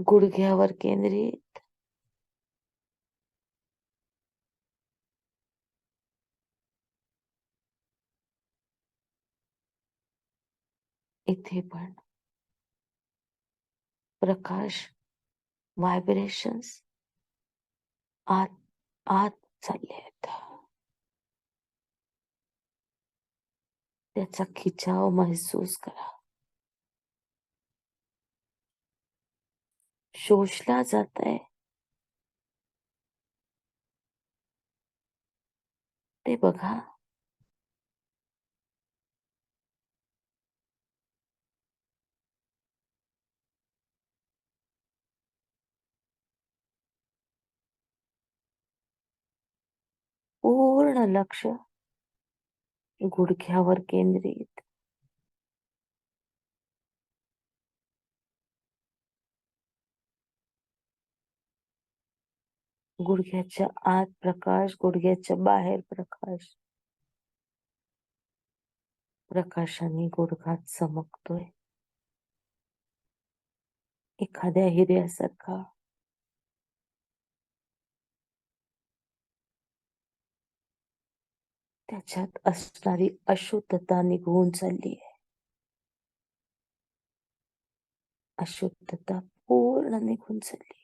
गुडघ्यावर केंद्रित. इथे पण प्रकाश व्हायब्रेशन्स आत आत चालले आहेत. त्याचा खिचाव महसूस करा. शोषला जात आहे ते बघा. पूर्ण लक्ष गुडघ्यावर केंद्रित. गुडघ्याच्या आत प्रकाश, गुडघ्याच्या बाहेर प्रकाश. प्रकाशाने गुडघा चमकतोय एखाद्या हिऱ्यासारखा. त्याच्यात असणारी अशुद्धता निघून चालली आहे. अशुद्धता पूर्ण निघून चालली.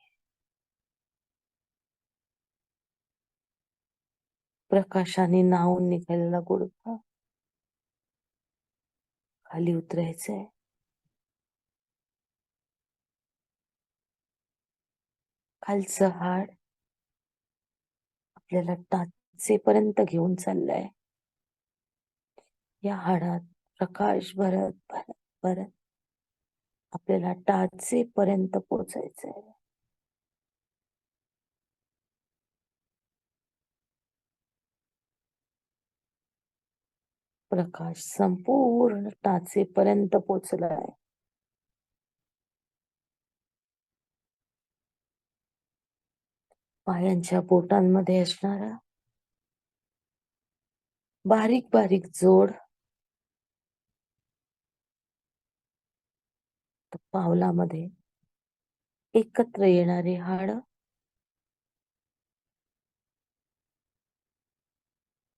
प्रकाशाने नावून निघालेला गुडघा खाली उतरायचंय. खालचं हाड आपल्याला टाचेपर्यंत घेऊन चाललंय. या हाडात प्रकाश भरत भरत भरत आपल्याला टाचेपर्यंत पोचायचंय. प्रकाश संपूर्ण टाचेपर्यंत पोचलाय. पायांच्या बोटांमध्ये असणारा बारीक बारीक जोड पावलामध्ये एकत्र येणारे हाड,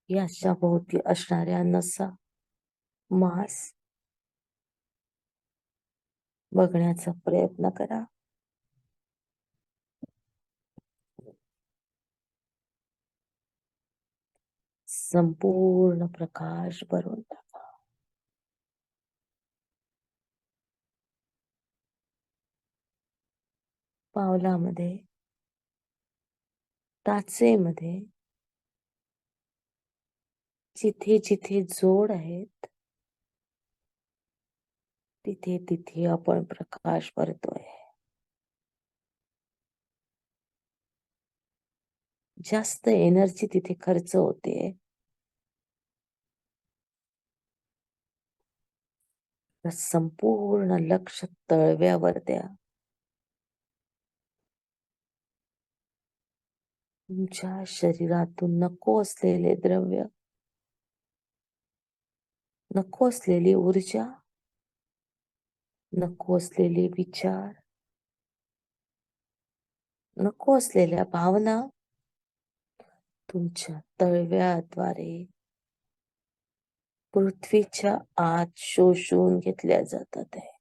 याच्या भोवती असणाऱ्या नसा, मांस बघण्याचा प्रयत्न करा. संपूर्ण प्रकाश भरून टाका. पावलामध्ये, टाचेमध्ये जिथे जिथे जोड आहेत तिथे तिथे आपण प्रकाश भरतोय. जास्त एनर्जी तिथे खर्च होते. संपूर्ण लक्ष तळव्यावर द्या. तुमच्या शरीरातून नको असलेले द्रव्य, नको असलेली ऊर्जा, नको असलेले विचार, नको असलेल्या भावना तुमच्या तळव्याद्वारे पृथ्वीच्या आत शोषून घेतल्या जातात आहे.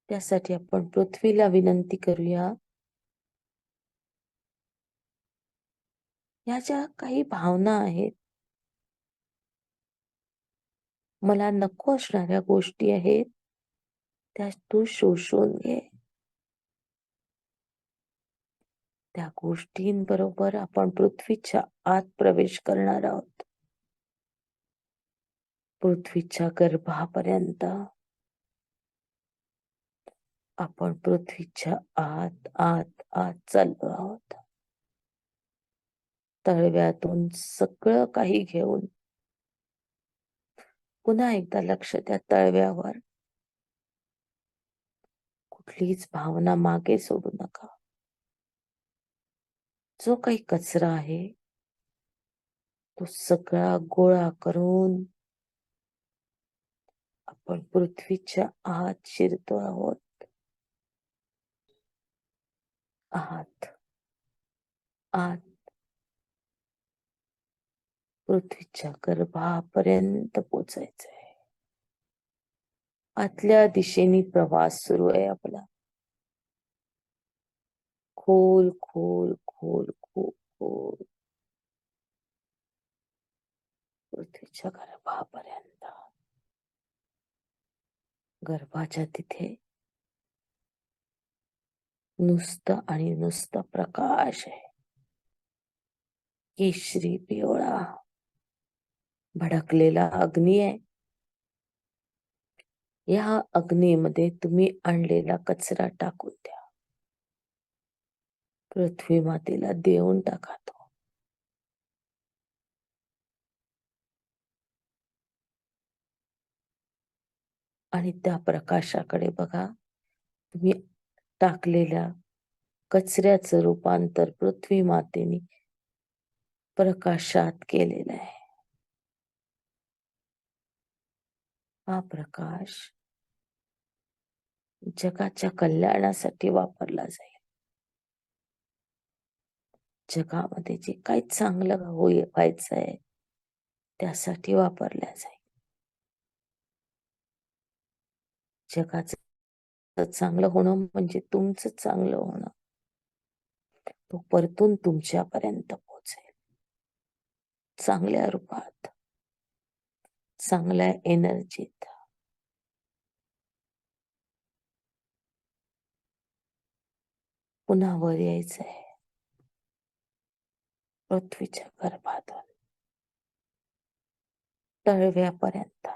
त्यासाठी आपण पृथ्वीला विनंती करूया, या ज्या काही भावना आहेत, मला नको असणाऱ्या गोष्टी आहेत, त्या तू शोषून घे. त्या गोष्टींबरोबर आपण पृथ्वीच्या आत प्रवेश करणार आहोत. पृथ्वीच्या गर्भापर्यंत आपण पृथ्वीच्या आत आत आत चाललो आहोत. तळव्यातून सगळं काही घेऊन पुन्हा एकदा लक्ष द्या तळव्यावर. कुठलीच भावना मागे सोडू नका. जो काही कचरा आहे तो सगळा गोळा करून आपण पृथ्वीच्या आत शिरतो आहोत. आत आत पृथ्वीच्या गर्भापर्यंत पोचायचंय. आतल्या दिशेने प्रवास सुरू आहे आपला. खोल खोल खोल खोल खोल पृथ्वीच्या गर्भापर्यंत. गर्भाच्या तिथे नुसतं आणि नुसतं प्रकाश आहे. केशरी पिवळा भडकलेला अग्नी आहे. या अग्नीमध्ये तुम्ही आणलेला कचरा टाकून द्या. पृथ्वी मातेला देऊन टाका तो. आणि त्या प्रकाशाकडे बघा. तुम्ही टाकलेल्या कचऱ्याचं रूपांतर पृथ्वी मातेने प्रकाशात केलेलं आहे. हा प्रकाश जगाच्या कल्याणासाठी वापरला जाईल. जगामध्ये जे काही चांगलं व्हायचंय त्यासाठी वापरल्या जाईल. जगाचं चांगलं होणं म्हणजे तुमचं चांगलं होणं. तो परतून तुमच्यापर्यंत पोहोचेल. चांगल्या रूपात, चांगल्या एनर्जीत. पुन्हा वर यायचंय. पृथ्वीच्या गर्भातून तळव्यापर्यंत.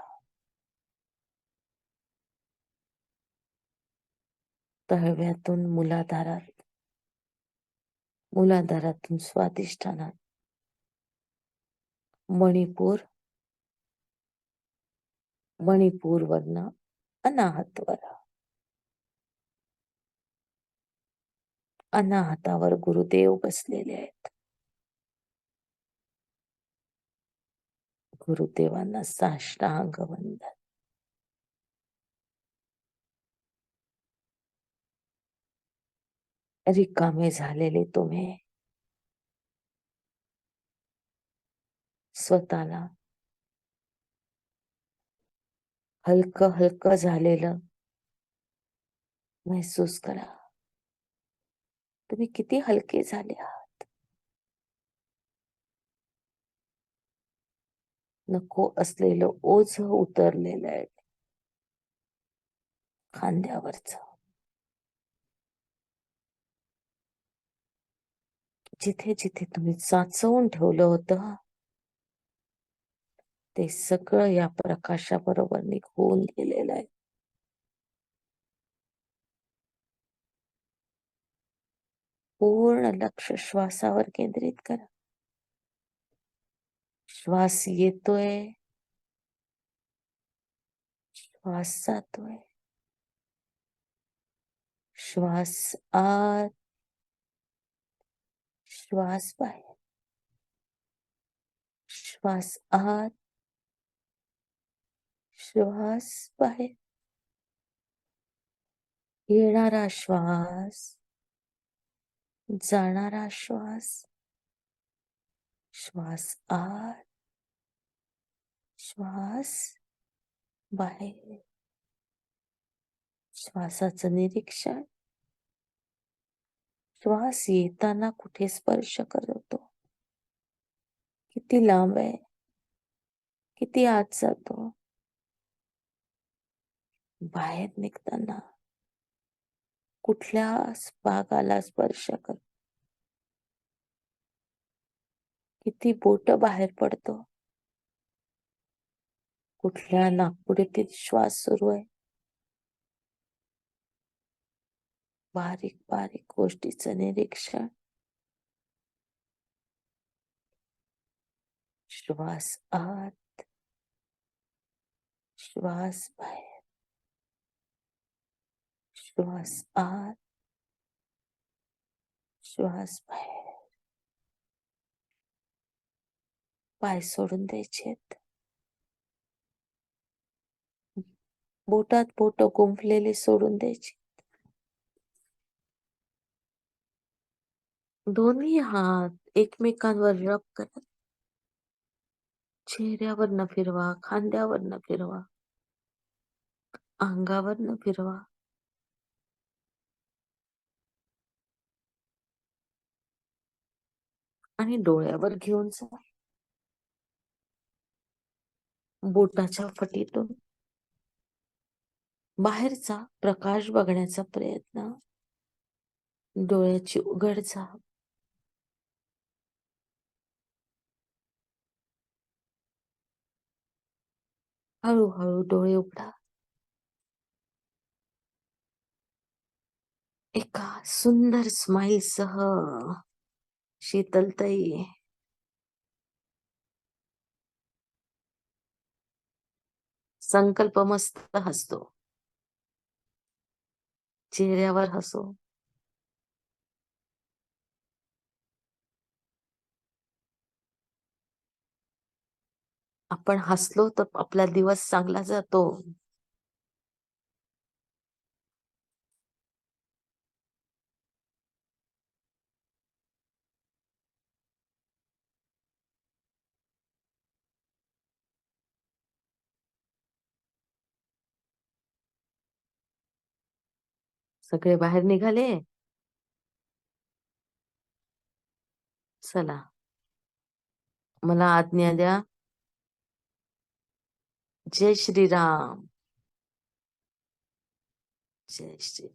तळव्यातून मूलाधारात, मूलाधारातून स्वाधिष्ठानात, मणिपूर, मणिपूरवरनं अनाहतवर. अनाहतावर गुरुदेव बसलेले आहेत. गुरुदेवांना साष्टांग वंदन. रिकामे झालेले तुम्ही स्वतःला हलकं हलकं झालेलं महसूस करा. तुम्ही किती हलके झाले आहात. नको असलेलं ओझ उतरलेलं आहे खांद्यावरच. जिथे जिथे तुम्ही साचवून ठेवलं होतं ते सगळं या प्रकाशाबरोबर निघून गेलेलं आहे. पूर्ण लक्ष श्वासावर केंद्रित करा. श्वास येतोय, श्वास जातोय. श्वास आत, श्वास बाहेर. श्वास आत, श्वास बाहेर. येणारा श्वास, जाणारा श्वास. श्वास आत, श्वास बाहेर. श्वासाचं निरीक्षण. श्वास येताना कुठे स्पर्श करतो, किती लांब आहे, किती आत जातो. बाहेर निघताना कुठल्या भागाला स्पर्श करतो, किती बोट बाहेर पडतो, कुठल्या नाकपुडीतील श्वास सुरू आहे. बारीक बारीक गोष्टीचं निरीक्षण. श्वास आत, श्वास बाहेर. श्वास आत, श्वास बाहेर. पाय सोडून द्यायचेत. बोटात बोट गुंफलेली सोडून द्यायची. दोन्ही हात एकमेकांवर रब करत चेहऱ्यावरनं फिरवा, खांद्यावरनं फिरवा, अंगावरनं फिरवा. आणि डोळ्यावर घेऊन जा. बोटाच्या फटीतून बाहेरचा प्रकाश बघण्याचा प्रयत्न. डोळ्याची उघड झाप. हळूहळू डोळे उघडा. एका सुंदर स्माईल सह शीतलताई संकल्प मस्त हसतो. चेहऱ्यावर हसो. आपण हसलो तर आपला दिवस चांगला जातो. सगळे बाहेर निघाले. चला, मला आज्ञा द्या. जय श्रीराम. जय श्री